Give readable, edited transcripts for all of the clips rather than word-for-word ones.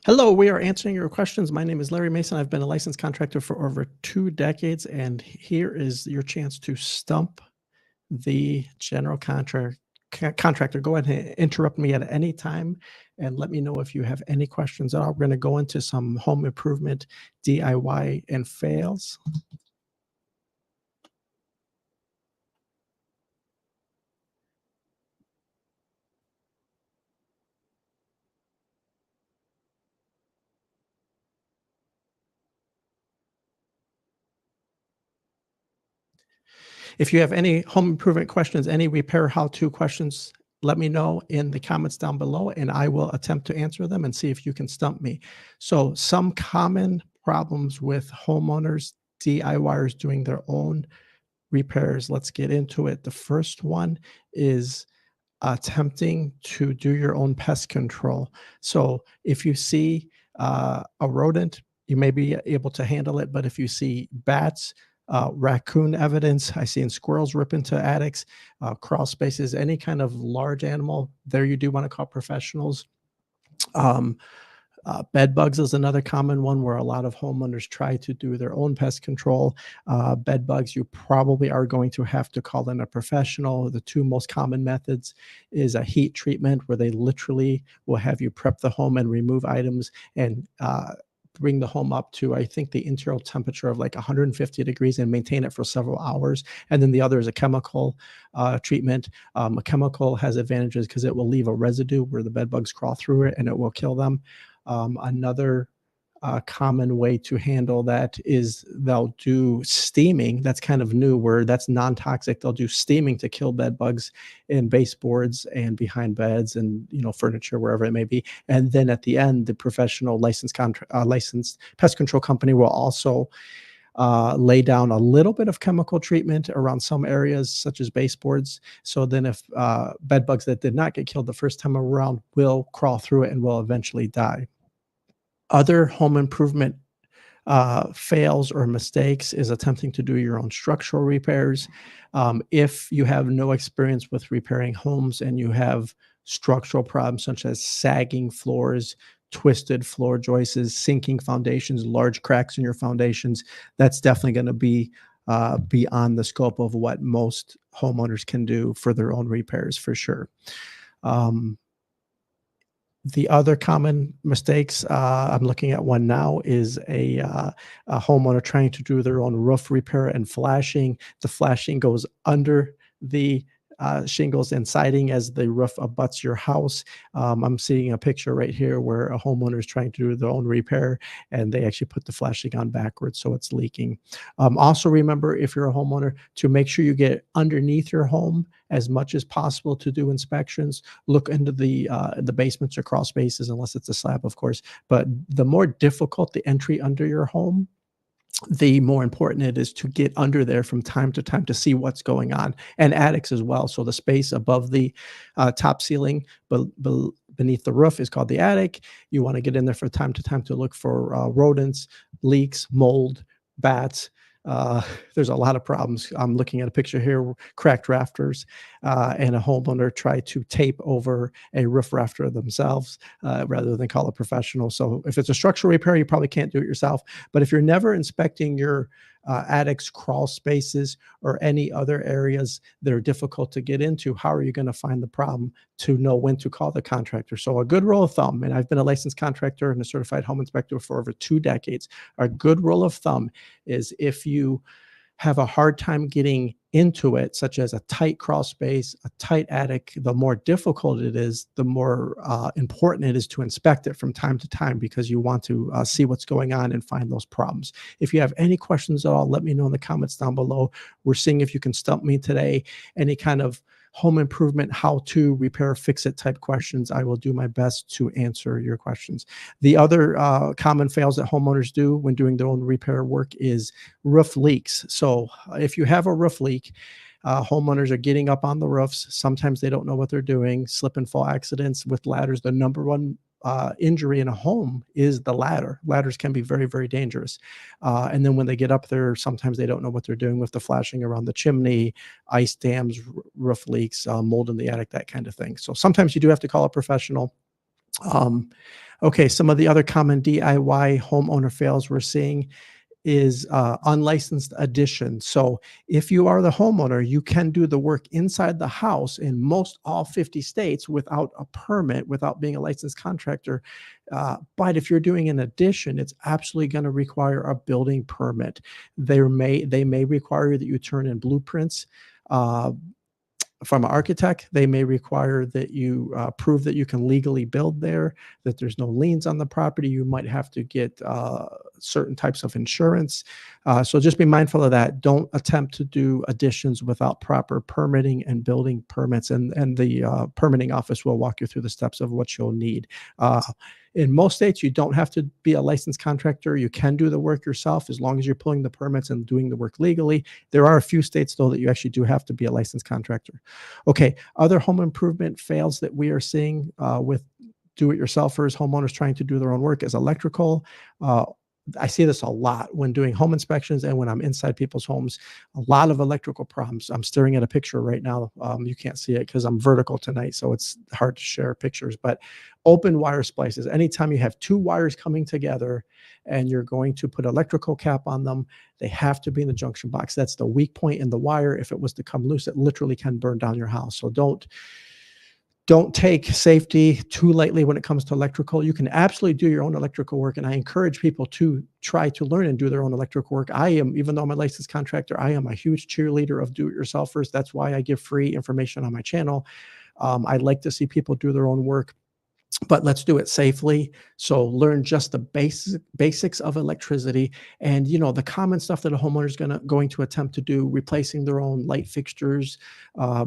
Hello, we are answering your questions. My name is Larry Mason. I've been a licensed contractor for over 2 decades, and here is your chance to stump the general contractor. Go ahead and interrupt me at any time and let me know if you have any questions at all. We're gonna go into some home improvement DIY and fails. If you have any home improvement questions, any repair how-to questions, let me know in the comments down below, and I will attempt to answer them and see if you can stump me. So some common problems with homeowners, DIYers doing their own repairs. Let's get into it. The first one is attempting to do your own pest control. So if you see a rodent, you may be able to handle it, but if you see bats, raccoon evidence, I seen squirrels rip into attics, crawl spaces, any kind of large animal, there you do want to call professionals. Um, Bed bugs is another common one where a lot of homeowners try to do their own pest control. Bed bugs, you probably are going to have to call in a professional. The two most common methods is a heat treatment where they literally will have you prep the home and remove items and bring the home up to, I think, the internal temperature of like 150 degrees and maintain it for several hours. And then the other is a chemical treatment. A chemical has advantages because it will leave a residue where the bed bugs crawl through it and it will kill them. Another common way to handle that is they'll do steaming. That's kind of new, where that's non-toxic. They'll do steaming to kill bed bugs in baseboards and behind beds and furniture, wherever it may be. And then at the end, the professional licensed pest control company will also lay down a little bit of chemical treatment around some areas, such as baseboards. So then, if bed bugs that did not get killed the first time around will crawl through it and will eventually die. Other home improvement fails or mistakes is attempting to do your own structural repairs. If you have no experience with repairing homes and you have structural problems such as sagging floors, twisted floor joists, sinking foundations, large cracks in your foundations, that's definitely going to be beyond the scope of what most homeowners can do for their own repairs, for sure. Um, the other common mistakes, I'm looking at one now, is a homeowner trying to do their own roof repair and flashing. The flashing goes under the shingles and siding as the roof abuts your house. I'm seeing a picture right here where a homeowner is trying to do their own repair and they actually put the flashing on backwards, so it's leaking. Also, remember, if you're a homeowner, to make sure you get underneath your home as much as possible to do inspections. Look into the basements or crawl spaces, unless it's a slab, of course. But the more difficult the entry under your home, the more important it is to get under there from time to time to see what's going on, and attics as well. So the space above the top ceiling, beneath the roof, is called the attic. You want to get in there from time to time to look for rodents, leaks, mold, bats. There's a lot of problems. I'm looking at a picture here, cracked rafters, and a homeowner tried to tape over a roof rafter themselves rather than call a professional. So if it's a structural repair, you probably can't do it yourself. But if you're never inspecting your attics, crawl spaces, or any other areas that are difficult to get into, how are you going to find the problem to know when to call the contractor? So a good rule of thumb, and I've been a licensed contractor and a certified home inspector for over 2 decades, a good rule of thumb is if you have a hard time getting into it, such as a tight crawl space, a tight attic, the more difficult it is, the more important it is to inspect it from time to time, because you want to see what's going on and find those problems. If you have any questions at all, let me know in the comments down below. We're seeing if you can stump me today. Any kind of home improvement, how to repair, fix it type questions, I will do my best to answer your questions. The other common fails that homeowners do when doing their own repair work is roof leaks. So if you have a roof leak, homeowners are getting up on the roofs. Sometimes they don't know what they're doing. Slip and fall accidents with ladders. The number one injury in a home is the ladder. Ladders can be very, very dangerous. And then when they get up there, sometimes they don't know what they're doing with the flashing around the chimney, ice dams, roof leaks, mold in the attic, that kind of thing. So sometimes you do have to call a professional. Um, okay, some of the other common DIY homeowner fails we're seeing is unlicensed addition. So if you are the homeowner, you can do the work inside the house in most all 50 states without a permit, without being a licensed contractor. But if you're doing an addition, it's absolutely going to require a building permit. They may require that you turn in blueprints. Uh, from an architect, they may require that you prove that you can legally build there, that there's no liens on the property. You might have to get certain types of insurance. So just be mindful of that. Don't attempt to do additions without proper permitting and building permits. And the permitting office will walk you through the steps of what you'll need. In most states, you don't have to be a licensed contractor. You can do the work yourself as long as you're pulling the permits and doing the work legally. There are a few states, though, that you actually do have to be a licensed contractor. Okay, other home improvement fails that we are seeing with do-it-yourselfers, homeowners trying to do their own work is electrical. Uh, I see this a lot when doing home inspections and when I'm inside people's homes. A lot of electrical problems. I'm staring at a picture right now. You can't see it because I'm vertical tonight, so it's hard to share pictures. But open wire splices. Anytime you have two wires coming together and you're going to put electrical cap on them, they have to be in the junction box. That's the weak point in the wire. If it was to come loose, it literally can burn down your house. So don't take safety too lightly when it comes to electrical. You can absolutely do your own electrical work, and I encourage people to try to learn and do their own electrical work. Even though I'm a licensed contractor, I am a huge cheerleader of do-it-yourselfers. That's why I give free information on my channel. I like to see people do their own work, but let's do it safely. So learn just the basics of electricity, and the common stuff that a homeowner is going to attempt to do: replacing their own light fixtures,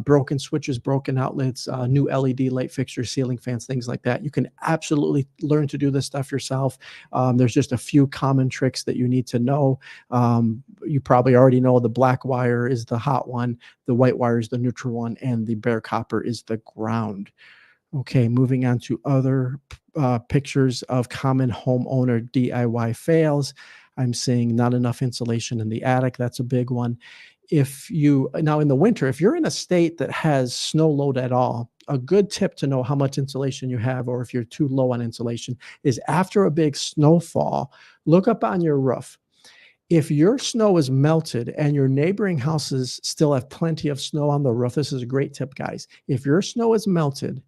broken switches, broken outlets, new LED light fixtures, ceiling fans, things like that. You can absolutely learn to do this stuff yourself. There's just a few common tricks that you need to know. You probably already know the black wire is the hot one, the white wire is the neutral one, and the bare copper is the ground. Okay, moving on to other pictures of common homeowner DIY fails. I'm seeing not enough insulation in the attic. That's a big one. Now in the winter, if you're in a state that has snow load at all, a good tip to know how much insulation you have, or if you're too low on insulation, is after a big snowfall, look up on your roof. If your snow is melted and your neighboring houses still have plenty of snow on the roof, this is a great tip, guys. If your snow is melted,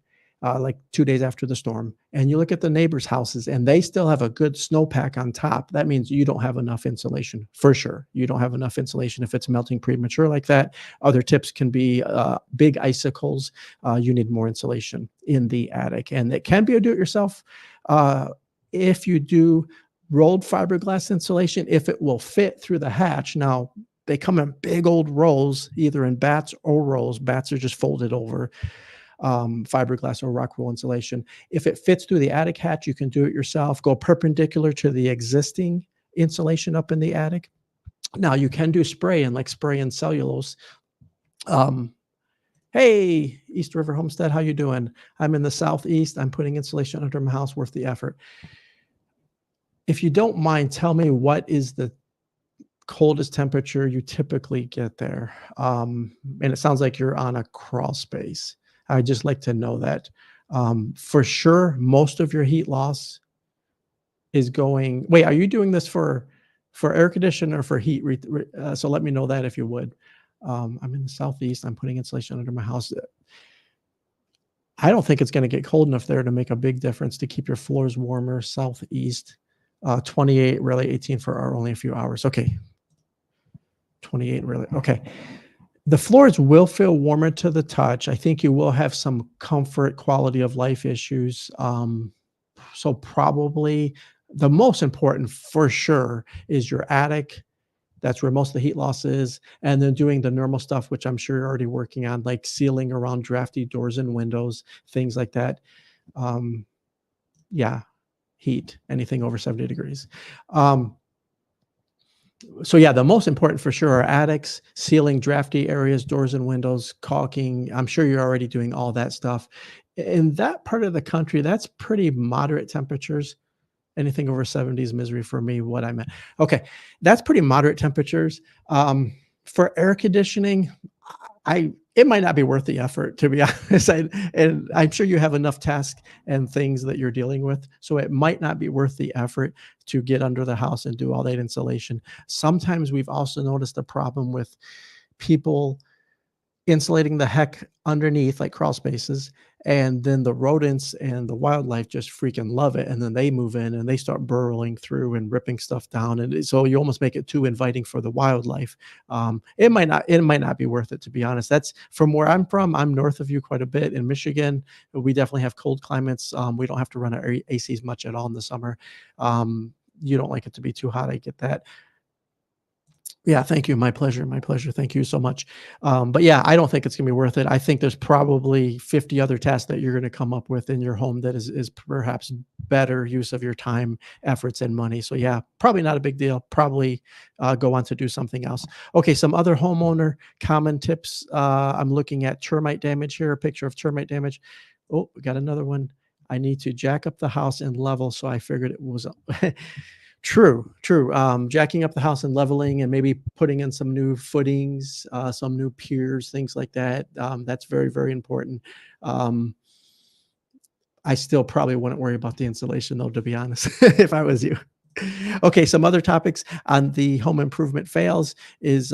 like 2 days after the storm, and you look at the neighbors' houses and they still have a good snowpack on top, that means you don't have enough insulation for sure. You don't have enough insulation if it's melting premature like that. Other tips can be big icicles. You need more insulation in the attic, and it can be a do-it-yourself. If you do rolled fiberglass insulation, if it will fit through the hatch. Now, they come in big old rolls, either in bats or rolls. Bats are just folded over. Fiberglass or rock wool insulation. If it fits through the attic hatch, you can do it yourself. Go perpendicular to the existing insulation up in the attic. Now you can do spraying, like spray in cellulose. Hey, East River Homestead, how you doing? I'm in the Southeast. I'm putting insulation under my house, worth the effort. If you don't mind, tell me what is the coldest temperature you typically get there. And it sounds like you're on a crawl space. I'd just like to know that. For sure, most of your heat loss is going. Wait, are you doing this for air conditioner or for heat? So let me know that if you would. I'm in the Southeast. I'm putting insulation under my house. I don't think it's going to get cold enough there to make a big difference to keep your floors warmer. Southeast, 28, really 18 for only a few hours. Okay. 28, really. Okay. The floors will feel warmer to the touch. I think you will have some comfort, quality of life issues. So probably the most important for sure is your attic. That's where most of the heat loss is. And then doing the normal stuff, which I'm sure you're already working on, like sealing around drafty doors and windows, things like that. Yeah, heat, anything over 70 degrees. So yeah, the most important for sure are attics, sealing drafty areas, doors and windows, caulking. I'm sure you're already doing all that stuff. In that part of the country, that's pretty moderate temperatures. Anything over 70 is misery for me, what I meant. Okay, that's pretty moderate temperatures. For air conditioning, it might not be worth the effort, to be honest. And I'm sure you have enough tasks and things that you're dealing with, so it might not be worth the effort to get under the house and do all that insulation. Sometimes we've also noticed a problem with people insulating the heck underneath, like crawl spaces, and then the rodents and the wildlife just freaking love it, and then they move in and they start burrowing through and ripping stuff down, and so you almost make it too inviting for the wildlife. It might not be worth it, to be honest. That's from where I'm from. I'm north of you quite a bit in Michigan. We definitely have cold climates. We don't have to run our ACs much at all in the summer. You don't like it to be too hot. I get that. Yeah, thank you. My pleasure. My pleasure. Thank you so much. But yeah, I don't think it's gonna be worth it. I think there's probably 50 other tasks that you're gonna come up with in your home that is perhaps better use of your time, efforts, and money. So yeah, probably not a big deal. Probably go on to do something else. Okay, some other homeowner common tips. I'm looking at termite damage here, a picture of termite damage. Oh, we got another one. I need to jack up the house and level. So I figured it was true, true. Jacking up the house and leveling and maybe putting in some new footings, some new piers, things like that. That's very, very important. Um, I still probably wouldn't worry about the insulation though, to be honest, if I was you. Okay, some other topics on the home improvement fails is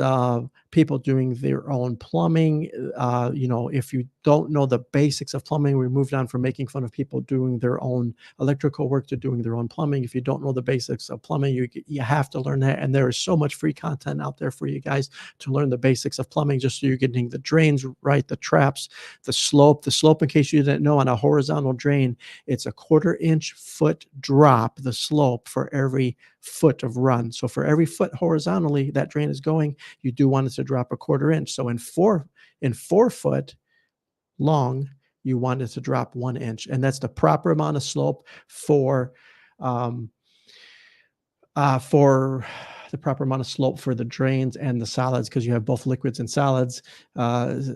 people doing their own plumbing. If you don't know the basics of plumbing, we moved on from making fun of people doing their own electrical work to doing their own plumbing. If you don't know the basics of plumbing, you have to learn that. And there is so much free content out there for you guys to learn the basics of plumbing, just so you're getting the drains right, the traps, the slope. The slope, in case you didn't know, on a horizontal drain, it's a 1/4 inch foot drop, the slope, for every foot of run. So for every foot horizontally that drain is going, you do want it to drop a 1/4 inch. So in 4 foot long, you want it to drop 1 inch, and that's the proper amount of slope um, for the proper amount of slope for the drains and the solids, because you have both liquids and solids.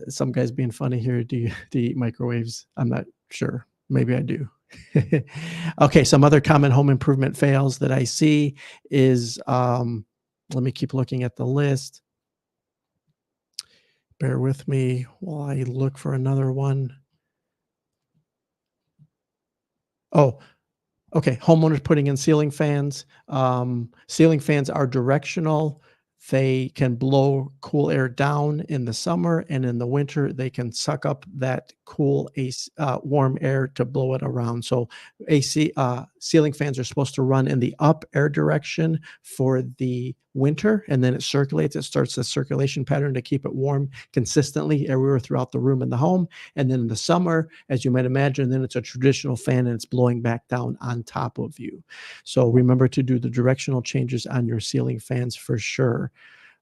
Some guys being funny here. Do you eat microwaves? I'm not sure. Maybe I do. Okay, some other common home improvement fails that I see is, let me keep looking at the list. Bear with me while I look for another one. Oh, okay, homeowners putting in ceiling fans. Ceiling fans are directional. They can blow cool air down in the summer, and in the winter, they can suck up that cool warm air to blow it around. So ceiling fans are supposed to run in the up air direction for the winter, and then it circulates. It starts a circulation pattern to keep it warm consistently everywhere throughout the room and the home. And then in the summer, as you might imagine, then it's a traditional fan and it's blowing back down on top of you. So remember to do the directional changes on your ceiling fans for sure.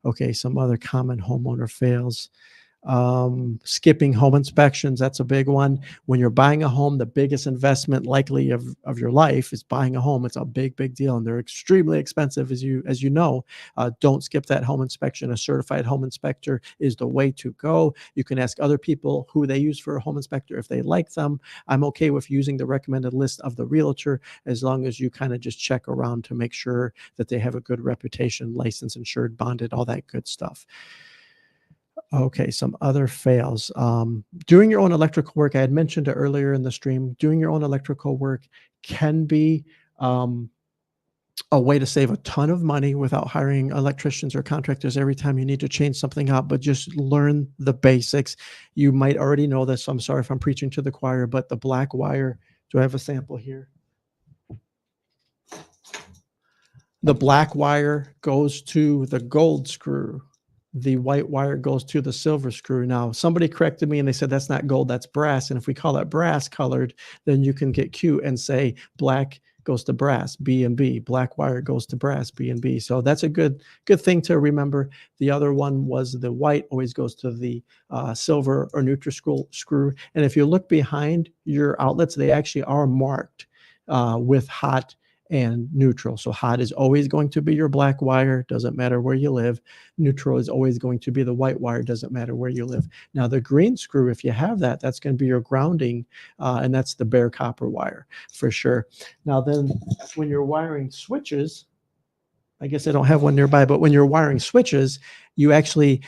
Okay, some other common homeowner fails. Skipping home inspections, that's a big one. When you're buying a home, the biggest investment likely of your life is buying a home. It's a big, big deal, and they're extremely expensive, as you know. Don't skip that home inspection. A certified home inspector is the way to go. You can ask other people who they use for a home inspector if they like them. I'm okay with using the recommended list of the realtor, as long as you kind of just check around to make sure that they have a good reputation, licensed, insured, bonded, all that good stuff. Okay, some other fails. Doing your own electrical work. I had mentioned it earlier in the stream. Doing your own electrical work can be a way to save a ton of money without hiring electricians or contractors every time you need to change something out, but just learn the basics. You might already know this. So I'm sorry if I'm preaching to the choir, but the black wire, do I have a sample here? The black wire goes to the gold screw. The white wire goes to the silver screw. Now, somebody corrected me and they said that's not gold, that's brass. And if we call that brass colored, then you can get cute and say black goes to brass, B and B. Black wire goes to brass, B and B. So that's a good thing to remember. The other one was the white always goes to the silver or neutral screw. And if you look behind your outlets, they actually are marked with hot and neutral. So hot is always going to be your black wire, doesn't matter where you live. Neutral is always going to be the white wire, doesn't matter where you live. Now the green screw, if you have that, that's going to be your grounding, and that's the bare copper wire for sure. Now then, when you're wiring switches, I guess I don't have one nearby, but when you're wiring switches, you actually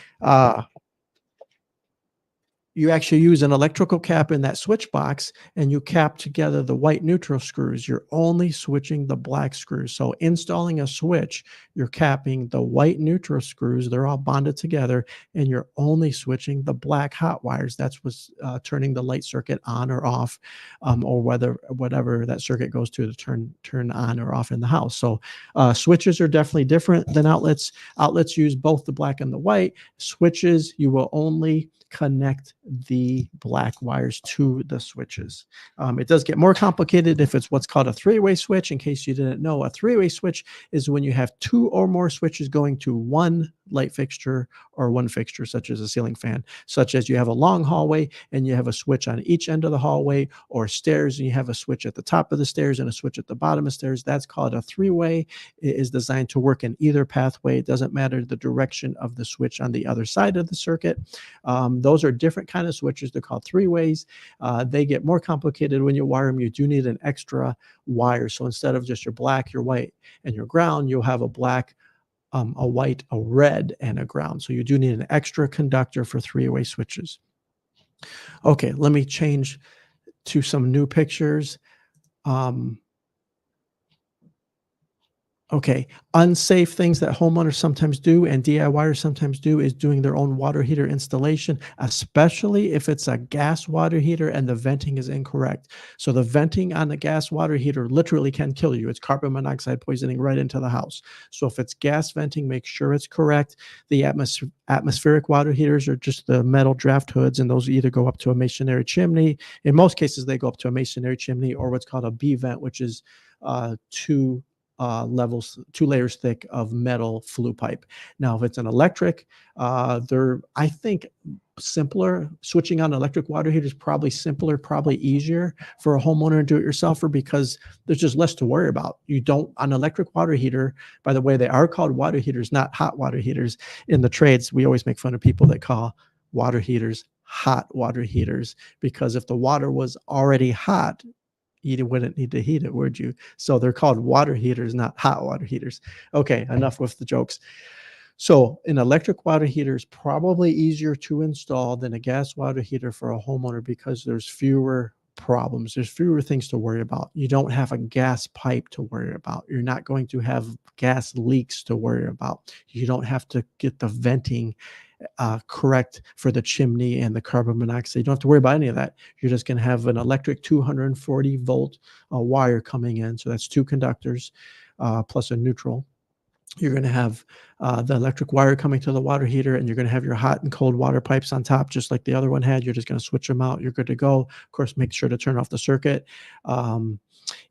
You actually use an electrical cap in that switch box and you cap together the white neutral screws. You're only switching the black screws. So installing a switch, you're capping the white neutral screws. They're all bonded together and you're only switching the black hot wires. That's what's turning the light circuit on or off, or whatever that circuit goes to turn on or off in the house. So switches are definitely different than outlets. Outlets use both the black and the white. Switches, you will only connect the black wires to the switches. It does get more complicated if it's what's called a three-way switch. In case you didn't know, a three-way switch is when you have two or more switches going to one light fixture or one fixture, such as a ceiling fan, such as you have a long hallway and you have a switch on each end of the hallway, or stairs and you have a switch at the top of the stairs and a switch at the bottom of stairs. That's called a three-way. It is designed to work in either pathway. It doesn't matter the direction of the switch on the other side of the circuit. Those are different kind of switches. They're called three-ways. They get more complicated when you wire them. You do need an extra wire. So instead of just your black, your white, and your ground, you'll have a black, a white, a red, and a ground. So you do need an extra conductor for three-way switches. Okay, let me change to some new pictures. Okay, unsafe things that homeowners sometimes do and DIYers sometimes do is doing their own water heater installation, especially if it's a gas water heater and the venting is incorrect. So the venting on the gas water heater literally can kill you. It's carbon monoxide poisoning right into the house. So if it's gas venting, make sure it's correct. The atmospheric water heaters are just the metal draft hoods, and those either go up to a masonry chimney. In most cases, they go up to a masonry chimney or what's called a B vent, which is two layers thick of metal flue pipe. Now, if it's an electric, I think simpler. Switching on electric water heater is probably simpler, probably easier for a homeowner and do-it-yourselfer because there's just less to worry about. You don't, on electric water heater, by the way, they are called water heaters, not hot water heaters. In the trades, we always make fun of people that call water heaters hot water heaters, because if the water was already hot, you wouldn't need to heat it, would you? So they're called water heaters, not hot water heaters. Okay, enough with the jokes. So an electric water heater is probably easier to install than a gas water heater for a homeowner because there's fewer problems. There's fewer things to worry about. You don't have a gas pipe to worry about. You're not going to have gas leaks to worry about. You don't have to get the venting correct for the chimney and the carbon monoxide. You don't have to worry about any of that. You're just going to have an electric 240 volt wire coming in. So that's two conductors plus a neutral. You're going to have the electric wire coming to the water heater, and you're going to have your hot and cold water pipes on top, just like the other one had. You're just going to switch them out. You're good to go. Of course, make sure to turn off the circuit.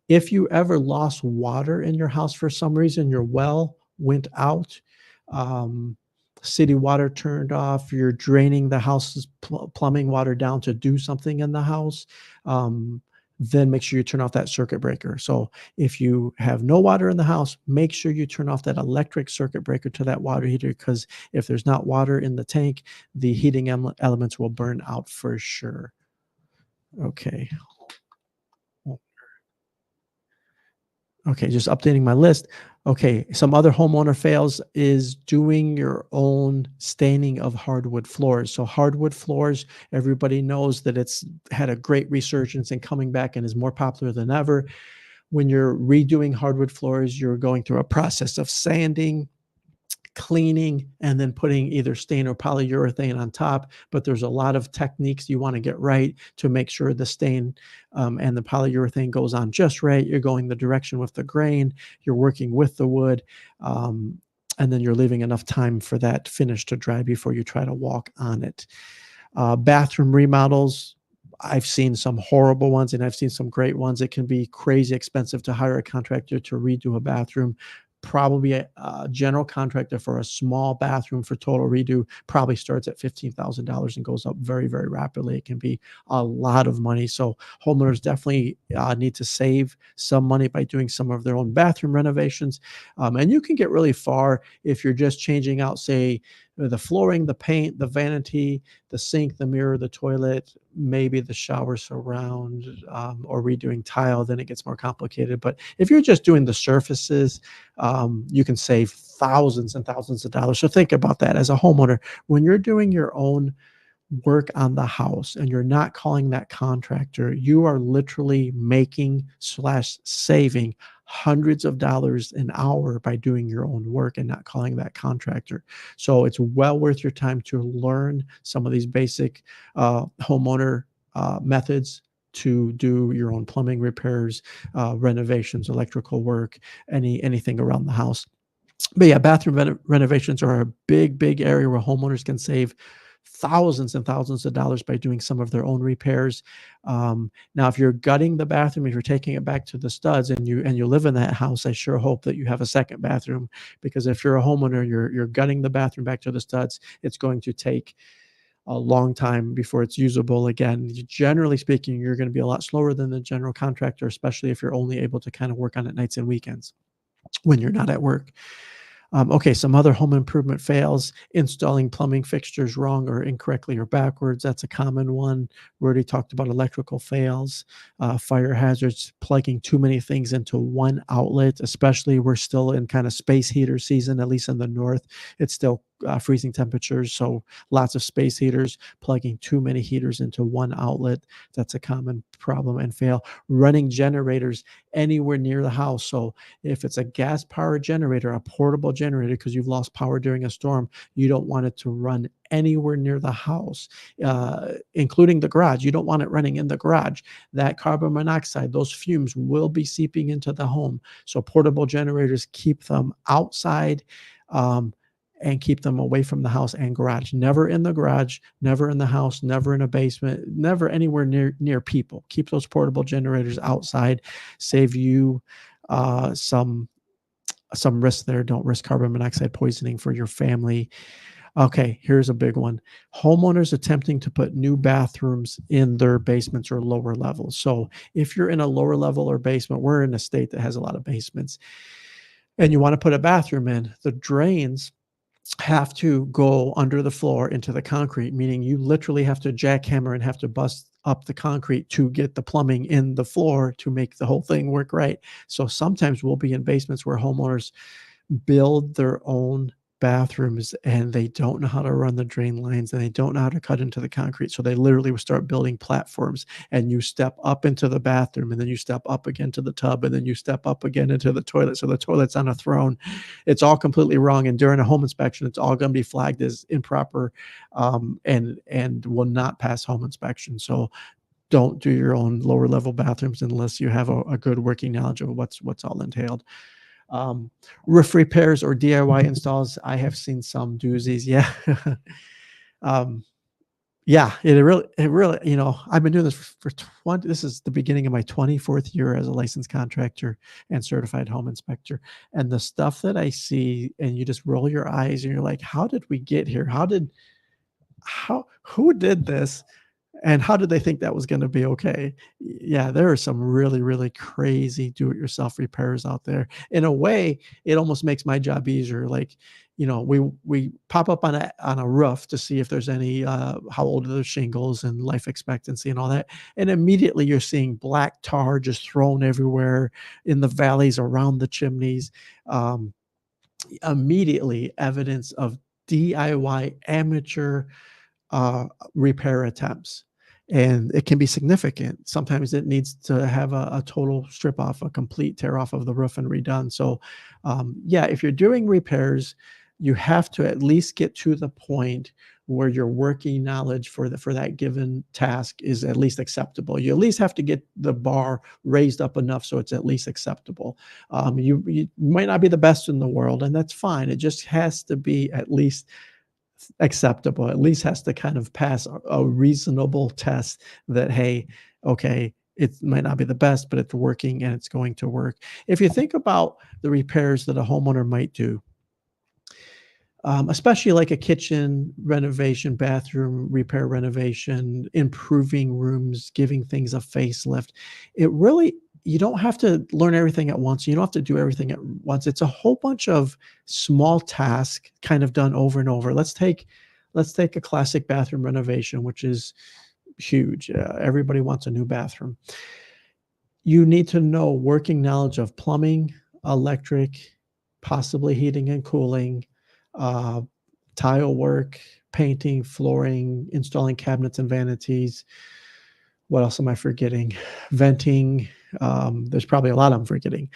If you ever lost water in your house for some reason, your well went out, city water turned off, you're draining the house's plumbing water down to do something in the house, then make sure you turn off that circuit breaker. So if you have no water in the house, make sure you turn off that electric circuit breaker to that water heater, because if there's not water in the tank, the heating elements will burn out for sure. Okay. Okay, just updating my list. Okay, some other homeowner fails is doing your own staining of hardwood floors. So hardwood floors, everybody knows that it's had a great resurgence and coming back and is more popular than ever. When you're redoing hardwood floors, you're going through a process of sanding, cleaning, and then putting either stain or polyurethane on top. But there's a lot of techniques you want to get right to make sure the stain and the polyurethane goes on just right. You're going the direction with the grain. You're working with the wood. And then you're leaving enough time for that finish to dry before you try to walk on it. Bathroom remodels, I've seen some horrible ones and I've seen some great ones. It can be crazy expensive to hire a contractor to redo a bathroom. Probably a general contractor for a small bathroom for total redo probably starts at $15,000 and goes up very, very rapidly. It can be a lot of money. So homeowners definitely need to save some money by doing some of their own bathroom renovations. And you can get really far if you're just changing out, say, the flooring, the paint, the vanity, the sink, the mirror, the toilet, maybe the shower surround, or redoing tile. Then it gets more complicated. But if you're just doing the surfaces, you can save thousands and thousands of dollars. So think about that as a homeowner. When you're doing your own work on the house and you're not calling that contractor, you are literally making slash saving hundreds of dollars an hour by doing your own work and not calling that contractor. So it's well worth your time to learn some of these basic homeowner methods to do your own plumbing repairs, renovations, electrical work, anything around the house. But yeah, bathroom renovations are a big area where homeowners can save thousands and thousands of dollars by doing some of their own repairs. Now, if you're gutting the bathroom, if you're taking it back to the studs and you live in that house, I sure hope that you have a second bathroom, because if you're a homeowner, you're gutting the bathroom back to the studs, it's going to take a long time before it's usable again. Generally speaking, you're going to be a lot slower than the general contractor, especially if you're only able to kind of work on it nights and weekends when you're not at work. Okay, some other home improvement fails: installing plumbing fixtures wrong or incorrectly or backwards. That's a common one. We already talked about electrical fails, fire hazards, plugging too many things into one outlet, especially we're still in kind of space heater season, at least in the north. It's still freezing temperatures, so lots of space heaters, plugging too many heaters into one outlet. That's a common problem and fail. Running generators anywhere near the house. So if it's a gas powered generator, a portable generator, because you've lost power during a storm, you don't want it to run anywhere near the house, including the garage. You don't want it running in the garage. That carbon monoxide, those fumes will be seeping into the home. So portable generators, keep them outside. And keep them away from the house and garage. Never in the garage, never in the house, never in a basement, never anywhere near people. Keep those portable generators outside. Save you some risk there. Don't risk carbon monoxide poisoning for your family. Okay, here's a big one. Homeowners attempting to put new bathrooms in their basements or lower levels. So if you're in a lower level or basement, we're in a state that has a lot of basements, and you want to put a bathroom in, the drains have to go under the floor into the concrete, meaning you literally have to jackhammer and have to bust up the concrete to get the plumbing in the floor to make the whole thing work right. So sometimes we'll be in basements where homeowners build their own bathrooms and they don't know how to run the drain lines and they don't know how to cut into the concrete. So they literally will start building platforms, and you step up into the bathroom and then you step up again to the tub and then you step up again into the toilet. So the toilet's on a throne. It's all completely wrong. And during a home inspection, it's all going to be flagged as improper, and will not pass home inspection. So don't do your own lower level bathrooms unless you have a good working knowledge of what's all entailed. Roof repairs or DIY installs, I have seen some doozies. Yeah. Yeah, it really, I've been doing this for 20, this is the beginning of my 24th year as a licensed contractor and certified home inspector. And the stuff that I see, and you just roll your eyes and you're like, how did we get here? Who did this? And how did they think that was going to be okay? Yeah, there are some really crazy do-it-yourself repairs out there. In a way, it almost makes my job easier. Like, we pop up on a roof to see if there's any how old are the shingles and life expectancy and all that, and immediately you're seeing black tar just thrown everywhere in the valleys around the chimneys. Immediately evidence of DIY amateur repair attempts. And it can be significant. Sometimes it needs to have a total strip off, a complete tear off of the roof and redone. So, yeah, if you're doing repairs, you have to at least get to the point where your working knowledge for that given task is at least acceptable. You at least have to get the bar raised up enough so it's at least acceptable. You might not be the best in the world, and that's fine. It just has to be at least acceptable, at least has to kind of pass a reasonable test that, hey, okay, it might not be the best, but it's working and it's going to work. If you think about the repairs that a homeowner might do, especially like a kitchen renovation, bathroom repair renovation, improving rooms, giving things a facelift, you don't have to learn everything at once. You don't have to do everything at once. It's a whole bunch of small tasks kind of done over and over. Let's take a classic bathroom renovation, which is huge. Everybody wants a new bathroom. You need to know working knowledge of plumbing, electric, possibly heating and cooling, uh, tile work, painting, flooring, installing cabinets and vanities. What else am I forgetting? Venting. There's probably a lot I'm forgetting.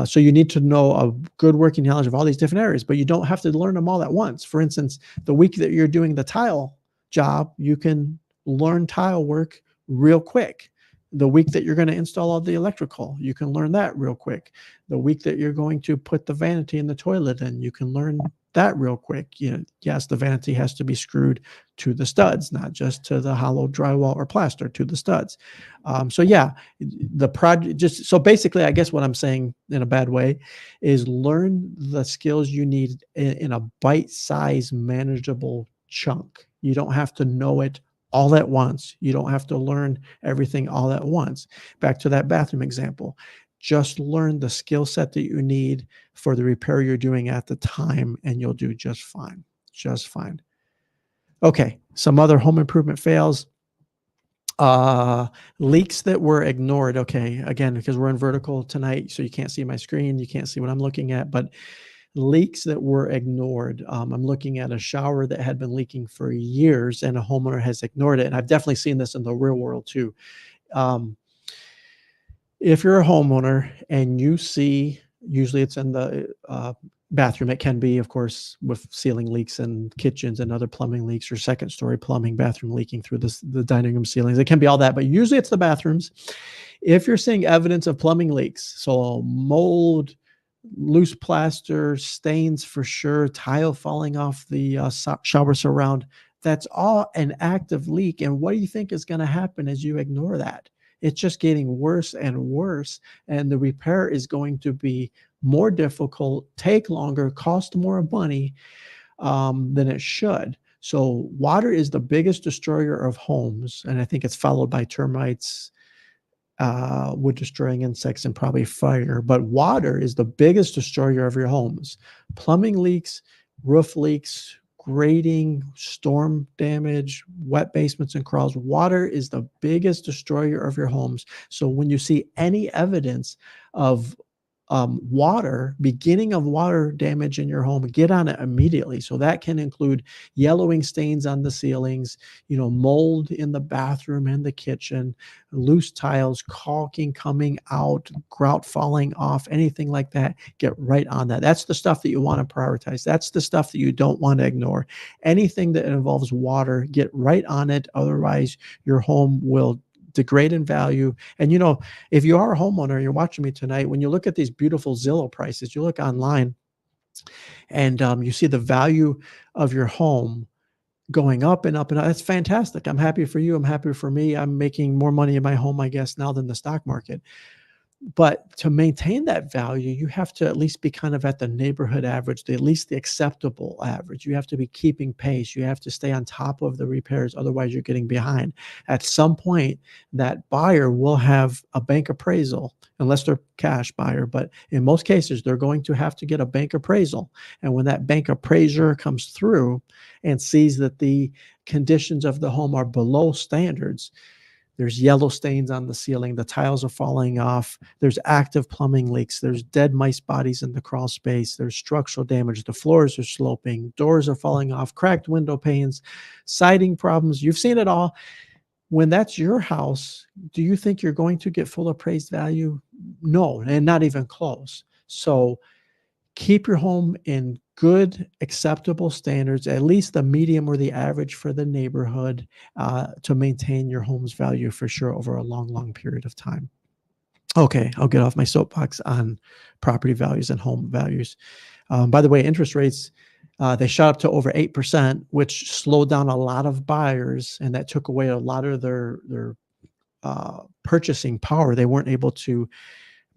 So you need to know a good working knowledge of all these different areas, but you don't have to learn them all at once. For instance, the week that you're doing the tile job, you can learn tile work real quick. The week that you're going to install all the electrical, you can learn that real quick. The week that you're going to put the vanity in the toilet in, you can learn that real quick. Yes, the vanity has to be screwed to the studs, not just to the hollow drywall or plaster, to the studs. So yeah, the project just so basically, I guess what I'm saying in a bad way is learn the skills you need in a bite-sized, manageable chunk. You don't have to know it all at once. You don't have to learn everything all at once. Back to that bathroom example. Just learn the skill set that you need for the repair you're doing at the time, and you'll do just fine. Just fine. Okay, some other home improvement fails. Leaks that were ignored. Okay, again, because we're in vertical tonight, so you can't see my screen, you can't see what I'm looking at, but leaks that were ignored. I'm looking at a shower that had been leaking for years, and a homeowner has ignored it. And I've definitely seen this in the real world too. If you're a homeowner and you see, usually it's in the bathroom, it can be, of course, with ceiling leaks and kitchens and other plumbing leaks, or second story plumbing, bathroom leaking through the dining room ceilings. It can be all that, but usually it's the bathrooms. If you're seeing evidence of plumbing leaks, so mold, loose plaster, stains for sure, tile falling off the shower surround, that's all an active leak. And what do you think is going to happen as you ignore that? It's just getting worse and worse, and the repair is going to be more difficult, take longer, cost more money than it should. So water is the biggest destroyer of homes, and I think it's followed by termites, wood destroying insects, and probably fire. But water is the biggest destroyer of your homes. Plumbing leaks, roof leaks, grading, storm damage, wet basements and crawls. Water is the biggest destroyer of your homes. So when you see any evidence of beginning of water damage in your home, get on it immediately. So that can include yellowing stains on the ceilings, mold in the bathroom and the kitchen, loose tiles, caulking coming out, grout falling off, anything like that. Get right on that. That's the stuff that you want to prioritize. That's the stuff that you don't want to ignore. Anything that involves water, get right on it. Otherwise, your home will degrade in value. And if you are a homeowner, you're watching me tonight, when you look at these beautiful Zillow prices, you look online and you see the value of your home going up and up and up. That's fantastic. I'm happy for you. I'm happy for me. I'm making more money in my home, I guess, now than the stock market. But to maintain that value, you have to at least be kind of at the neighborhood average, at least the acceptable average. You have to be keeping pace. You have to stay on top of the repairs. Otherwise, you're getting behind. At some point, that buyer will have a bank appraisal, unless they're cash buyer. But in most cases, they're going to have to get a bank appraisal. And when that bank appraiser comes through and sees that the conditions of the home are below standards, there's yellow stains on the ceiling, the tiles are falling off, there's active plumbing leaks, there's dead mice bodies in the crawl space, there's structural damage, the floors are sloping, doors are falling off, cracked window panes, siding problems. You've seen it all. When that's your house, do you think you're going to get full appraised value? No, and not even close. So keep your home in good, acceptable standards, at least the medium or the average for the neighborhood, to maintain your home's value for sure over a long, long period of time. Okay, I'll get off my soapbox on property values and home values. By the way, interest rates, they shot up to over 8%, which slowed down a lot of buyers, and that took away a lot of their purchasing power. They weren't able to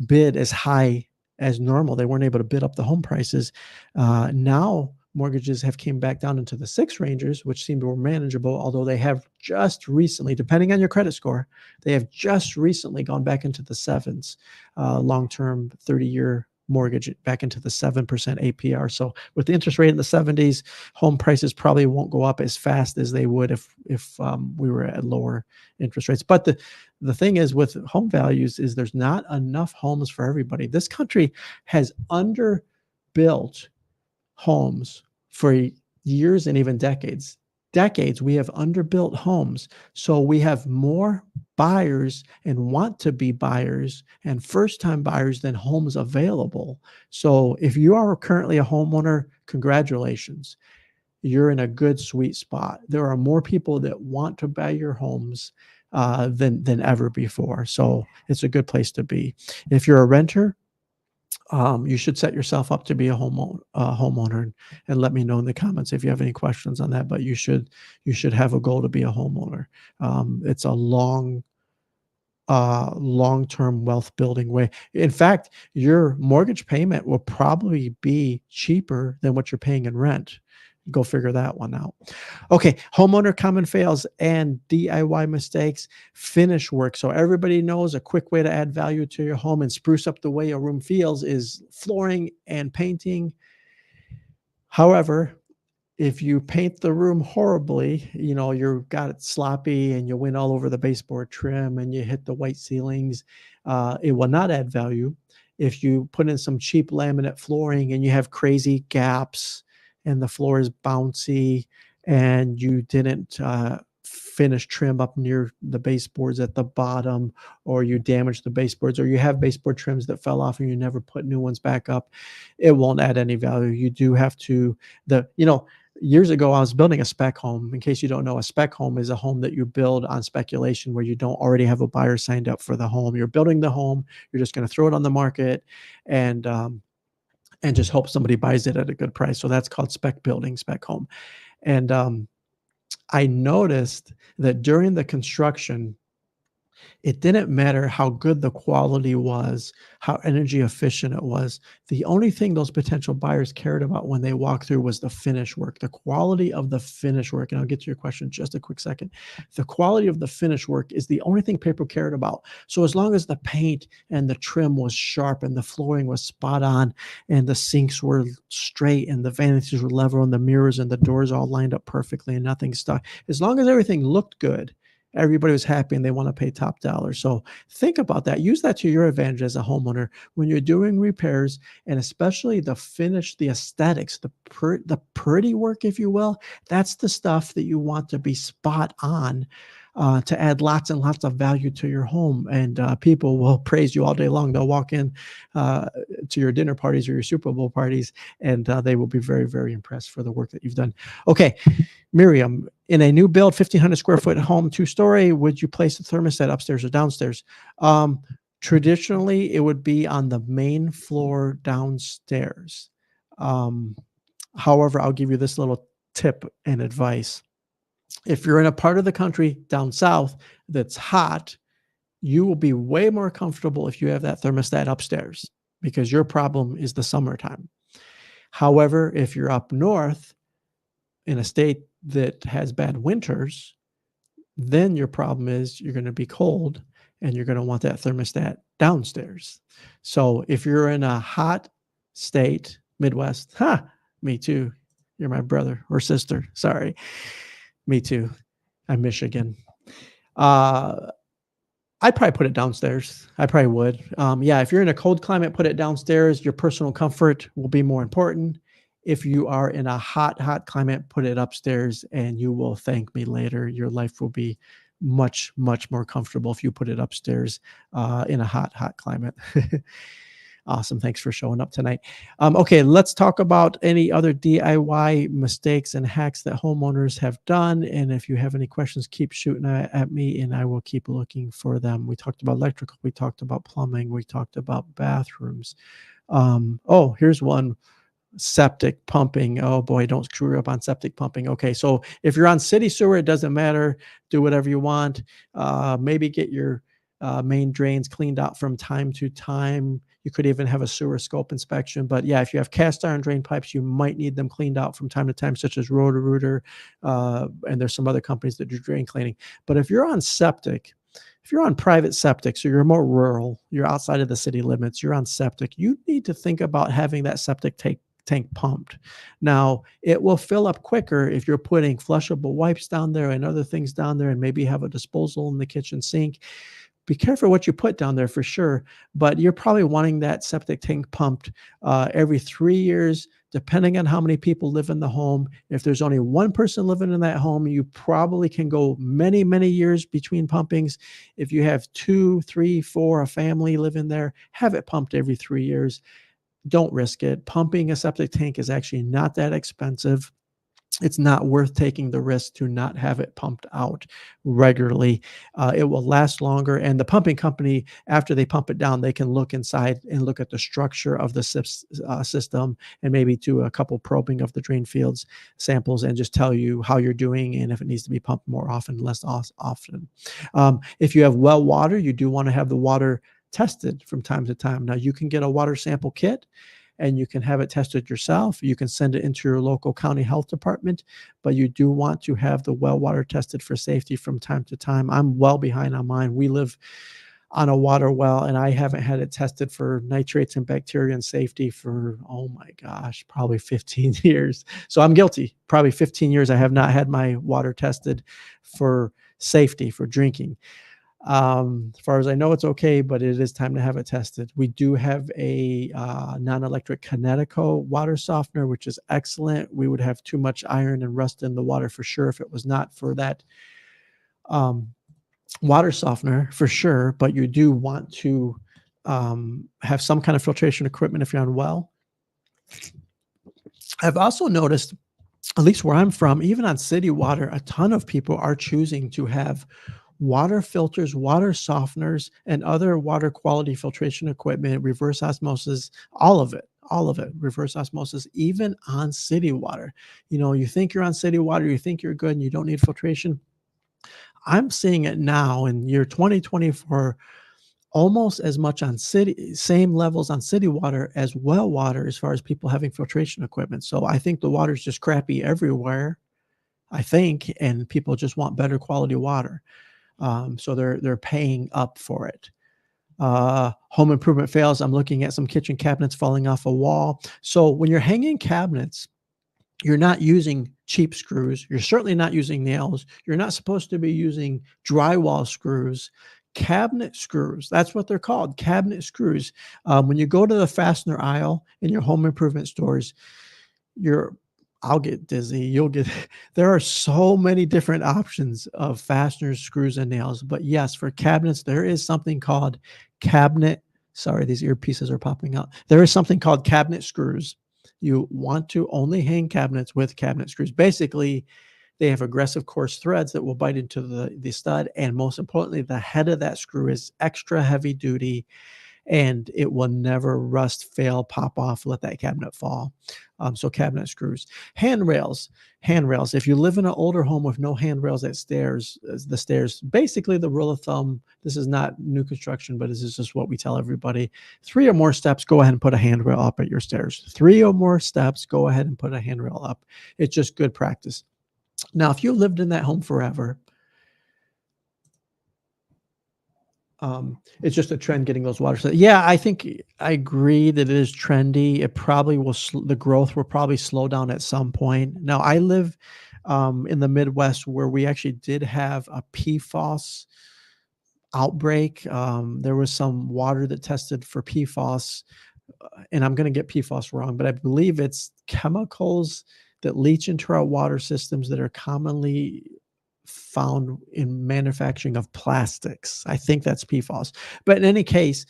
bid as high as normal. They weren't able to bid up the home prices. Now mortgages have came back down into the 6 ranges, which seem more manageable, although they have just recently, depending on your credit score, they have just recently gone back into the 7s, long-term 30-year mortgage back into the 7% APR. So with the interest rate in the 70s, home prices probably won't go up as fast as they would if we were at lower interest rates. But the thing is with home values is there's not enough homes for everybody. This country has underbuilt homes for years and even decades, we have underbuilt homes. So we have more buyers and want to be buyers and first time buyers than homes available. So if you are currently a homeowner, congratulations. You're in a good sweet spot. There are more people that want to buy your homes than ever before. So it's a good place to be. If you're a renter, you should set yourself up to be a homeowner, and let me know in the comments if you have any questions on that. But you should have a goal to be a homeowner. It's a long-term wealth building way. In fact, your mortgage payment will probably be cheaper than what you're paying in rent. Go figure that one out. Okay, homeowner common fails and DIY mistakes, finish work. So everybody knows a quick way to add value to your home and spruce up the way a room feels is flooring and painting. However, if you paint the room horribly, you've got it sloppy and you went all over the baseboard trim and you hit the white ceilings, it will not add value. If you put in some cheap laminate flooring and you have crazy gaps and the floor is bouncy and you didn't finish trim up near the baseboards at the bottom, or you damaged the baseboards, or you have baseboard trims that fell off and you never put new ones back up, it won't add any value. You do have to, years ago, I was building a spec home. In case you don't know, a spec home is a home that you build on speculation where you don't already have a buyer signed up for the home. You're building the home. You're just going to throw it on the market and just hope somebody buys it at a good price. So that's called spec building, spec home. And I noticed that during the construction, it didn't matter how good the quality was, how energy efficient it was. The only thing those potential buyers cared about when they walked through was the finish work, the quality of the finish work. And I'll get to your question in just a quick second. The quality of the finish work is the only thing people cared about. So as long as the paint and the trim was sharp and the flooring was spot on and the sinks were straight and the vanities were level and the mirrors and the doors all lined up perfectly and nothing stuck, as long as everything looked good, everybody was happy and they want to pay top dollar. So think about that. Use that to your advantage as a homeowner when you're doing repairs, and especially the finish, the aesthetics, the pretty work, if you will. That's the stuff that you want to be spot on to add lots and lots of value to your home. And people will praise you all day long. They'll walk in to your dinner parties or your Super Bowl parties, and they will be very, very impressed for the work that you've done. Okay, Miriam, in a new build, 1,500 square foot home, 2-story, would you place the thermostat upstairs or downstairs? Traditionally, it would be on the main floor downstairs. However, I'll give you this little tip and advice. If you're in a part of the country down south that's hot, you will be way more comfortable if you have that thermostat upstairs because your problem is the summertime. However, if you're up north in a state that has bad winters, then your problem is you're going to be cold and you're going to want that thermostat downstairs. So if you're in a hot state, Midwest, me too. You're my brother or sister. Sorry. Me too. I'm Michigan. I'd probably put it downstairs. I probably would. Yeah, if you're in a cold climate, put it downstairs. Your personal comfort will be more important. If you are in a hot climate, put it upstairs and you will thank me later. Your life will be much, much more comfortable if you put it upstairs in a hot climate. Awesome. Thanks for showing up tonight. Okay, let's talk about any other DIY mistakes and hacks that homeowners have done. And if you have any questions, keep shooting at me and I will keep looking for them. We talked about electrical. We talked about plumbing. We talked about bathrooms. Oh, here's one. Septic pumping. Oh boy, don't screw up on septic pumping. Okay, so if you're on city sewer, it doesn't matter. Do whatever you want. Maybe get your main drains cleaned out from time to time. You could even have a sewer scope inspection. But yeah, if you have cast iron drain pipes, you might need them cleaned out from time to time, such as Roto-Rooter. And there's some other companies that do drain cleaning. But if you're on septic, if you're on private septic, so you're more rural, you're outside of the city limits, you're on septic, you need to think about having that septic tank pumped. Now, it will fill up quicker if you're putting flushable wipes down there and other things down there and maybe have a disposal in the kitchen sink. be careful what you put down there for sure, but you're probably wanting that septic tank pumped every 3 years, depending on how many people live in the home. If there's only one person living in that home, you probably can go many, many years between pumpings. If you have two, three, four, a family living there, have it pumped every 3 years. Don't risk it. Pumping a septic tank is actually not that expensive. It's not worth taking the risk to not have it pumped out regularly. It will last longer. And the pumping company, after they pump it down, they can look inside and look at the structure of the system, and maybe do a couple probing of the drain fields samples and just tell you how you're doing and if it needs to be pumped more often, less often. If you have well water, you do want to have the water tested from time to time. Now, you can get a water sample kit and you can have it tested yourself. You can send it into your local county health department, but you do want to have the well water tested for safety from time to time. I'm well behind on mine. We live on a water well, and I haven't had it tested for nitrates and bacteria and safety for, oh my gosh, probably 15 years. So I'm guilty. Probably 15 years I have not had my water tested for safety, for drinking. As far as I know, it's okay, but it is time to have it tested. We do have a non-electric Kinetico water softener, which is excellent. We would have too much iron and rust in the water for sure if it was not for that water softener, for sure. But you do want to have some kind of filtration equipment if you're on well. I've also noticed, at least where I'm from, even on city water, a ton of people are choosing to have water filters, water softeners, and other water quality filtration equipment, reverse osmosis, all of it, reverse osmosis, even on city water. You think you're on city water, you think you're good and you don't need filtration. I'm seeing it now in year 2024, almost as much on same levels on city water as well water, as far as people having filtration equipment. So I think the water's just crappy everywhere, I think, and people just want better quality water. So they're paying up for it. Home improvement fails. I'm looking at some kitchen cabinets falling off a wall. So when you're hanging cabinets, you're not using cheap screws. You're certainly not using nails. You're not supposed to be using drywall screws. Cabinet screws, that's what they're called, cabinet screws. When you go to the fastener aisle in your home improvement stores, I'll get dizzy. There are so many different options of fasteners, screws, and nails. But yes, for cabinets, there is something called sorry, these earpieces are popping out. There is something called cabinet screws. You want to only hang cabinets with cabinet screws. Basically, they have aggressive coarse threads that will bite into the stud. And most importantly, the head of that screw is extra heavy duty, and it will never rust, fail, pop off, let that cabinet fall. So cabinet screws. Handrails. If you live in an older home with no handrails at the stairs, basically the rule of thumb, this is not new construction, but this is just what we tell everybody. 3 or more steps, go ahead and put a handrail up at your stairs. 3 or more steps, go ahead and put a handrail up. It's just good practice. Now, if you lived in that home forever, it's just a trend getting those water. Yeah, I think I agree that it is trendy. It probably will, the growth will probably slow down at some point. Now, I live in the Midwest, where we actually did have a PFAS outbreak. There was some water that tested for PFAS, and I'm going to get PFAS wrong, but I believe it's chemicals that leach into our water systems that are commonly found in manufacturing of plastics. I think that's PFAS. But in any case,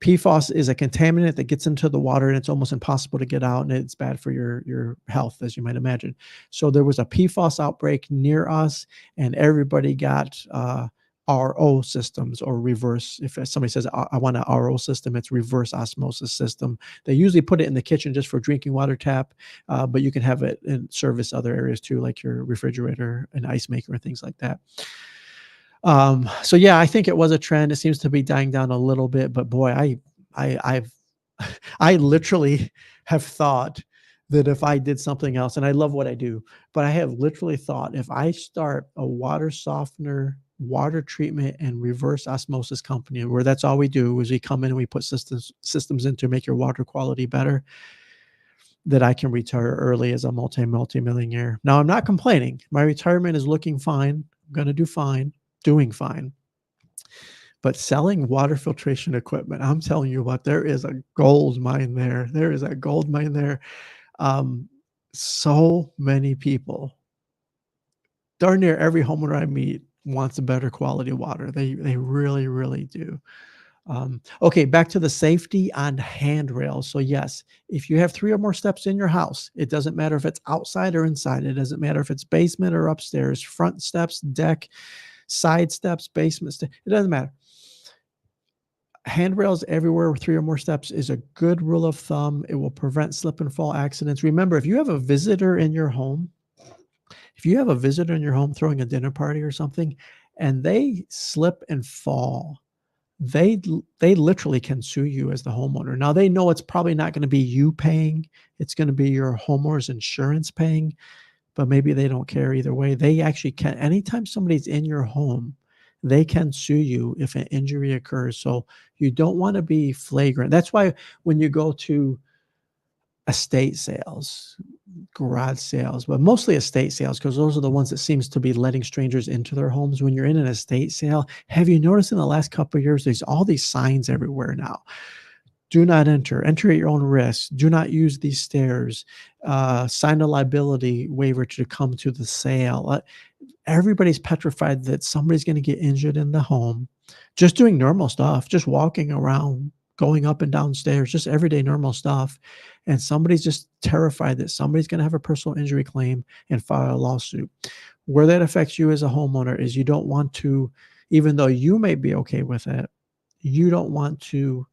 PFAS is a contaminant that gets into the water, and it's almost impossible to get out, and it's bad for your health, as you might imagine. So there was a PFAS outbreak near us, and everybody got RO systems, or reverse. If somebody says, I want an RO system, it's reverse osmosis system. They usually put it in the kitchen just for drinking water tap, but you can have it and service other areas too, like your refrigerator and ice maker and things like that. So yeah, I think it was a trend. It seems to be dying down a little bit, but boy, I've I literally have thought that if I did something else, and I love what I do, but I have literally thought, if I start a water softener, water treatment, and reverse osmosis company, where that's all we do is we come in and we put systems in to make your water quality better, that I can retire early as a multi-millionaire. Now, I'm not complaining. My retirement is looking fine. I'm going to do fine, doing fine. But selling water filtration equipment, I'm telling you what, there is a gold mine there. There is a gold mine there. Um, so many people, darn near every homeowner I meet wants a better quality water. They really, really do. Okay, back to the safety on handrails. So yes, if you have 3 or more steps in your house, it doesn't matter if it's outside or inside. It doesn't matter if it's basement or upstairs, front steps, deck, side steps, basement it doesn't matter. Handrails everywhere with 3 or more steps is a good rule of thumb. It will prevent slip and fall accidents. Remember, if you have a visitor in your home, if you have a visitor in your home throwing a dinner party or something, and they slip and fall, they literally can sue you as the homeowner. Now they know it's probably not gonna be you paying, it's gonna be your homeowner's insurance paying, but maybe they don't care either way. They actually can anytime somebody's in your home, they can sue you if an injury occurs, so you don't wanna be flagrant. That's why when you go to estate sales, garage sales, but mostly estate sales, because those are the ones that seems to be letting strangers into their homes. When you're in an estate sale, have you noticed in the last couple of years, there's all these signs everywhere now? Do not enter, enter at your own risk, do not use these stairs, sign a liability waiver to come to the sale. Everybody's petrified that somebody's going to get injured in the home, just doing normal stuff, just walking around, going up and down stairs, just everyday normal stuff. And somebody's just terrified that somebody's going to have a personal injury claim and file a lawsuit. Where that affects you as a homeowner is you don't want to, even though you may be okay with it, you don't want to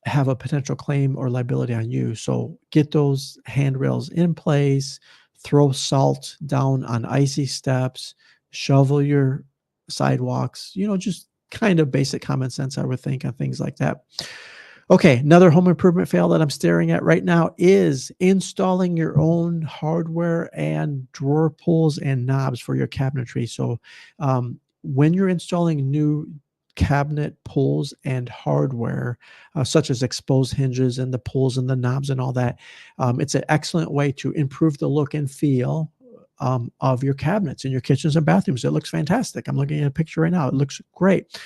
have a potential claim or liability on you. So get those handrails in place, throw salt down on icy steps, shovel your sidewalks, just kind of basic common sense, I would think, on things like that. Okay, another home improvement fail that I'm staring at right now is installing your own hardware and drawer pulls and knobs for your cabinetry. So when you're installing new cabinet pulls and hardware, such as exposed hinges and the pulls and the knobs and all that, it's an excellent way to improve the look and feel of your cabinets in your kitchens and bathrooms. It looks fantastic. I'm looking at a picture right now. It looks great.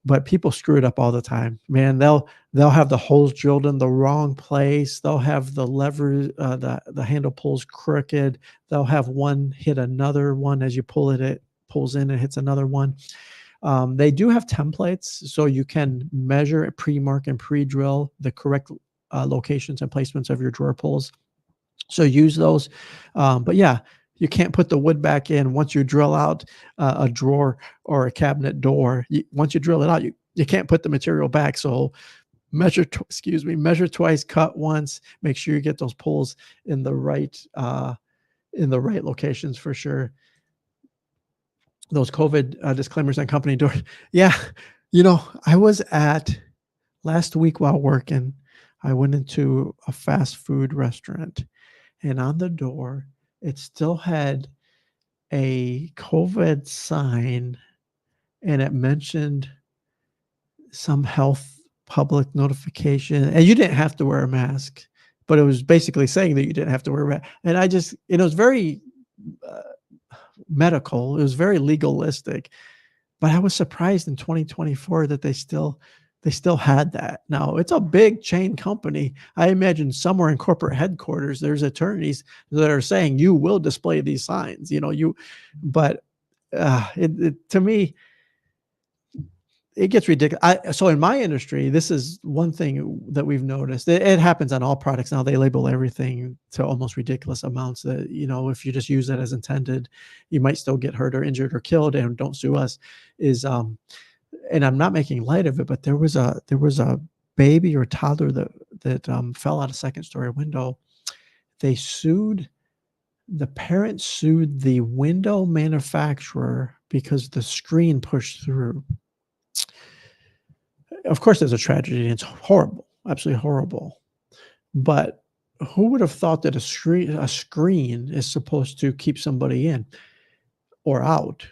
But people screw it up all the time, man. They'll have the holes drilled in the wrong place. They'll have the lever, the handle pulls crooked. They'll have one hit another one as you pull it. It pulls in and hits another one. They do have templates, so you can measure, pre-mark, and pre-drill the correct locations and placements of your drawer pulls. So use those. But yeah, you can't put the wood back in once you drill out a drawer or a cabinet door. Once you drill it out, you can't put the material back. So measure twice, cut once. Make sure you get those pulls in the right locations for sure. Those COVID disclaimers on company doors. Yeah, I was at last week while working. I went into a fast food restaurant, and on the door, it still had a COVID sign, and it mentioned some health public notification, and you didn't have to wear a mask, but it was basically saying that you didn't have to wear a mask. And it was very medical. It was very legalistic, but I was surprised in 2024 that they still had that. Now, it's a big chain company. I imagine somewhere in corporate headquarters, there's attorneys that are saying you will display these signs, but to me, it gets ridiculous. So in my industry, this is one thing that we've noticed. It happens on all products now. They label everything to almost ridiculous amounts that, if you just use it as intended, you might still get hurt or injured or killed, and don't sue us. And I'm not making light of it, but there was a baby or toddler that fell out a second story window. The parents sued the window manufacturer because the screen pushed through. Of course, there's a tragedy. It's horrible, absolutely horrible. But who would have thought that a screen is supposed to keep somebody in or out?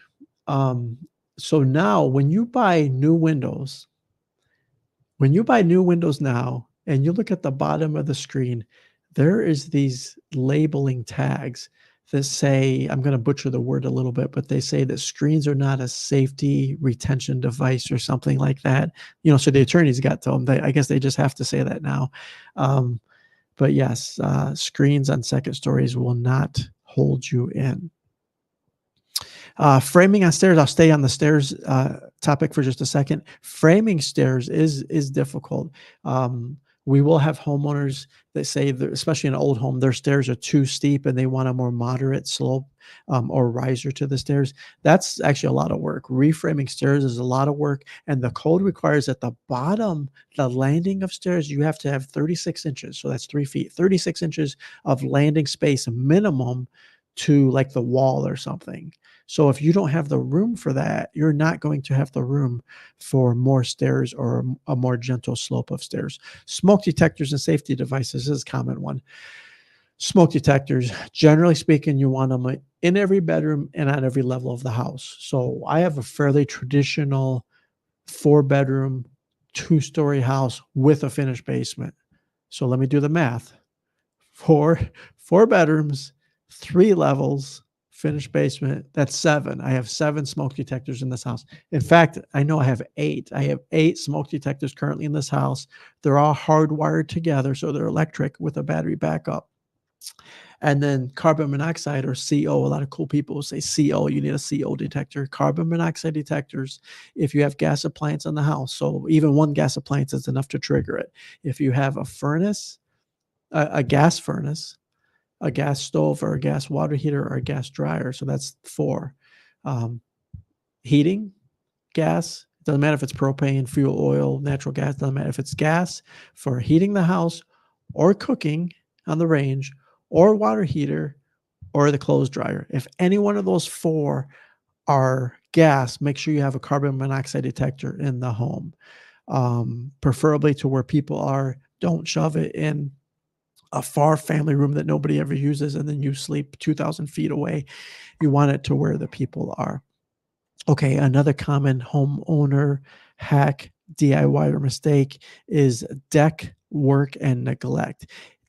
So now, when you buy new windows now, and you look at the bottom of the screen, there is these labeling tags that say, I'm going to butcher the word a little bit, but they say that screens are not a safety retention device or something like that. So the attorneys got to them. I guess they just have to say that now. Um, but yes, screens on second stories will not hold you in. Framing on stairs, I'll stay on the stairs topic for just a second. Framing stairs is difficult. We will have homeowners that say, especially in an old home, their stairs are too steep and they want a more moderate slope or riser to the stairs. That's actually a lot of work. Reframing stairs is a lot of work, and the code requires at the bottom, the landing of stairs, you have to have 36 inches. So that's 3 feet, 36 inches of landing space minimum to like the wall or something. So if you don't have the room for that, you're not going to have the room for more stairs or a more gentle slope of stairs. Smoke detectors and safety devices is a common one. Smoke detectors, generally speaking, you want them in every bedroom and on every level of the house. So I have a fairly traditional 4-bedroom, 2-story house with a finished basement. So let me do the math. Four bedrooms, 3 levels, finished basement. That's 7. I have 7 smoke detectors in this house. In fact, I know I have 8. I have 8 smoke detectors currently in this house. They're all hardwired together, so they're electric with a battery backup. And then carbon monoxide, or CO. A lot of cool people will say CO. You need a CO detector. Carbon monoxide detectors if you have gas appliance in the house. So even one gas appliance is enough to trigger it. If you have a furnace, a gas furnace, a gas stove, or a gas water heater, or a gas dryer. So that's 4. Heating, gas, doesn't matter if it's propane, fuel oil, natural gas, doesn't matter if it's gas for heating the house or cooking on the range or water heater or the clothes dryer. If any one of those 4 are gas, make sure you have a carbon monoxide detector in the home, preferably to where people are. Don't shove it in a far family room that nobody ever uses, and then you sleep 2,000 feet away. You want it to where the people are. Okay, another common homeowner hack, DIY, or mistake is deck work and neglect.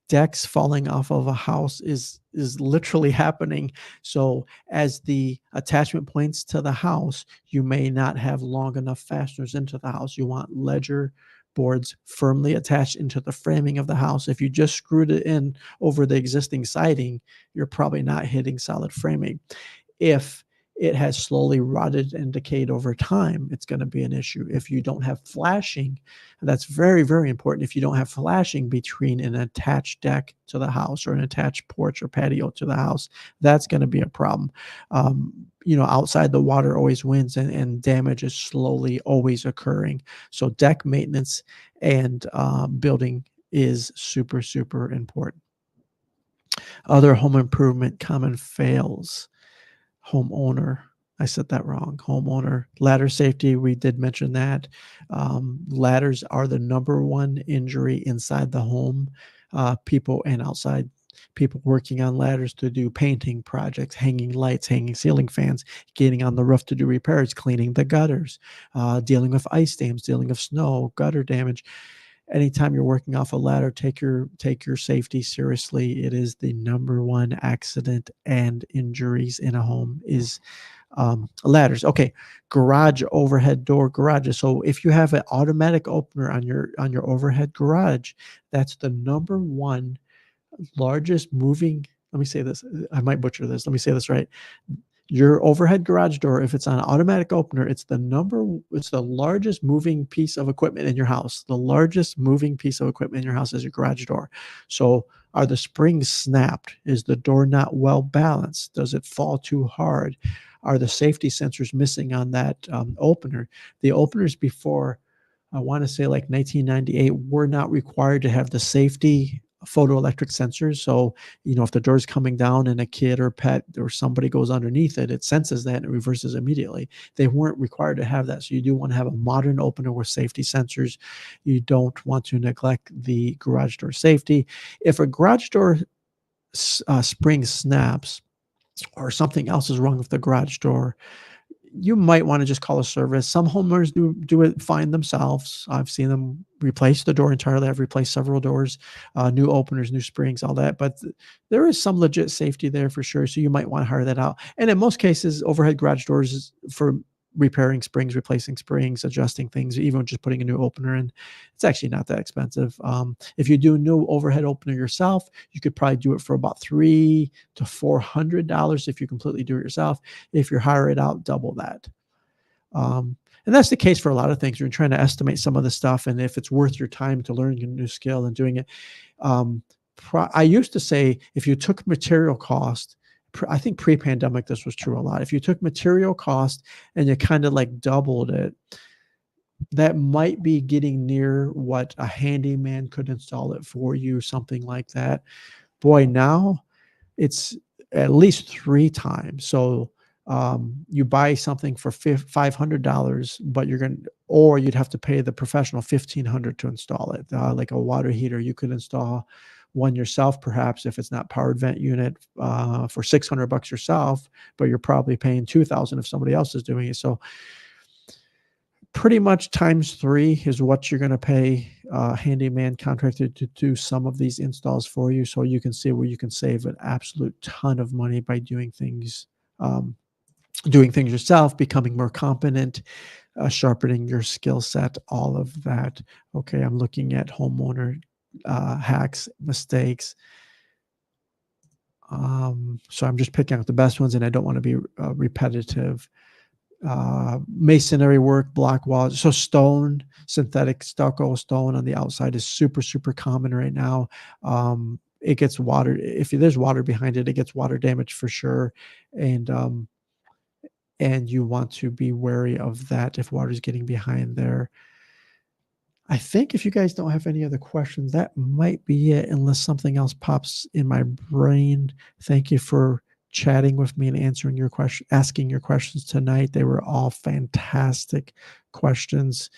Decks falling off of a house is literally happening. So as the attachment points to the house, you may not have long enough fasteners into the house. You want ledger boards firmly attached into the framing of the house. If you just screwed it in over the existing siding, you're probably not hitting solid framing. If it has slowly rotted and decayed over time, it's going to be an issue. If you don't have flashing, that's very, very important. If you don't have flashing between an attached deck to the house or an attached porch or patio to the house, that's going to be a problem. Outside, the water always wins, and damage is slowly always occurring. So deck maintenance and building is super, super important. Other home improvement common fails. Homeowner. I said that wrong. Homeowner. Ladder safety, we did mention that. Ladders are the number one injury inside the home. People and outside, people working on ladders to do painting projects, hanging lights, hanging ceiling fans, getting on the roof to do repairs, cleaning the gutters, dealing with ice dams, dealing with snow, gutter damage. Anytime you're working off a ladder, take your safety seriously. It is the number one accident and injuries in a home is ladders. Okay, garage overhead door garages. So if you have an automatic opener on your overhead garage, that's the number one largest moving. Let me say this. I might butcher this. Let me say this right. Your overhead garage door, if it's on an automatic opener, it's the largest moving piece of equipment in your house. The largest moving piece of equipment in your house is your garage door. So are the springs snapped? Is the door not well balanced? Does it fall too hard? Are the safety sensors missing on that opener? The openers before, I want to say like 1998, were not required to have the safety photoelectric sensors. So, if the door's coming down and a kid or pet or somebody goes underneath it, it senses that and it reverses immediately. They weren't required to have that. So you do want to have a modern opener with safety sensors. You don't want to neglect the garage door safety. If a garage door spring snaps or something else is wrong with the garage door, you might want to just call a service. Some homeowners do it fine themselves. I've seen them replace the door entirely. I've replaced several doors, new openers, new springs, all that. But there is some legit safety there for sure. So you might want to hire that out. And in most cases, overhead garage doors is for repairing springs, replacing springs, adjusting things, even just putting a new opener in. It's actually not that expensive. If you do a new overhead opener yourself, you could probably do it for about $300 to $400 if you completely do it yourself. If you hire it out, double that. And that's the case for a lot of things. You're trying to estimate some of the stuff, and if it's worth your time to learn a new skill and doing it. I used to say if you took material cost, I think pre-pandemic this was true a lot. If you took material cost and you kind of like doubled it, that might be getting near what a handyman could install it for you, something like that. Boy, now it's at least 3 times. So you buy something for $500, but or you'd have to pay the professional $1,500 to install it. Like a water heater, you could install one yourself, perhaps if it's not powered vent unit, for $600 yourself, but you're probably paying $2,000 if somebody else is doing it. So pretty much times 3 is what you're going to pay a handyman contractor to do some of these installs for you. So you can see where you can save an absolute ton of money by doing things yourself, becoming more competent, sharpening your skill set, all of that. Okay, I'm looking at homeowner hacks, mistakes. So I'm just picking out the best ones, and I don't want to be repetitive. Masonry work, block walls. So stone, synthetic stucco stone on the outside is super, super common right now. It gets water. If there's water behind it, it gets water damage for sure. And you want to be wary of that if water is getting behind there. I think if you guys don't have any other questions, that might be it, unless something else pops in my brain. Thank you for chatting with me and asking your questions tonight. They were all fantastic questions.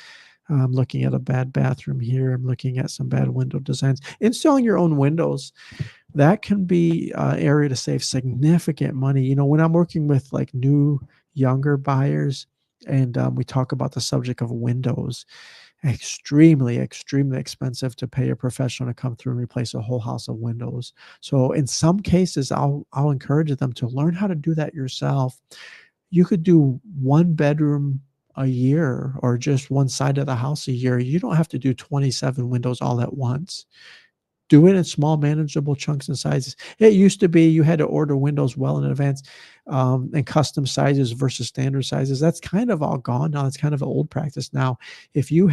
I'm looking at a bad bathroom here. I'm looking at some bad window designs. Installing your own windows, that can be an area to save significant money. You know, when I'm working with like new, younger buyers, and we talk about the subject of windows, extremely, extremely expensive to pay a professional to come through and replace a whole house of windows. So in some cases, I'll encourage them to learn how to do that yourself. You could do 1 bedroom a year, or just one side of the house a year. You don't have to do 27 windows all at once. Do it in small, manageable chunks and sizes. It used to be you had to order windows well in advance, and custom sizes versus standard sizes. That's kind of all gone now. It's kind of an old practice now. If you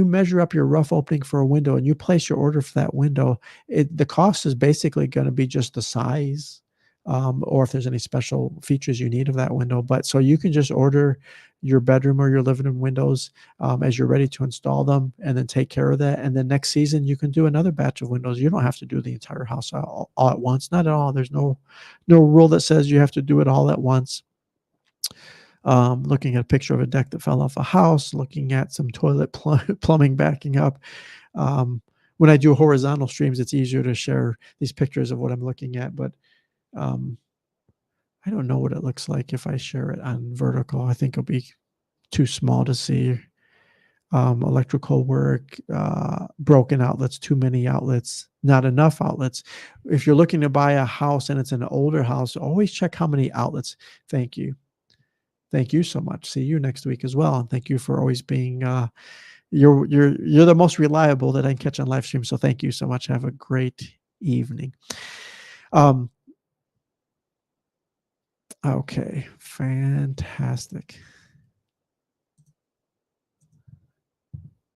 measure up your rough opening for a window and you place your order for that window, the cost is basically going to be just the size, or if there's any special features you need of that window. But so you can just order your bedroom or your living room windows as you're ready to install them, and then take care of that. And then next season you can do another batch of windows. You don't have to do the entire house all at once. Not at all. There's no rule that says you have to do it all at once. Looking at a picture of a deck that fell off a house, looking at some toilet plumbing backing up. When I do horizontal streams, it's easier to share these pictures of what I'm looking at, but I don't know what it looks like if I share it on vertical. I think it'll be too small to see. Electrical work, broken outlets, too many outlets, not enough outlets. If you're looking to buy a house and it's an older house, always check how many outlets. Thank you. Thank you so much. See you next week as well. And thank you for always being you're the most reliable that I can catch on live stream. So thank you so much. Have a great evening. Okay, fantastic.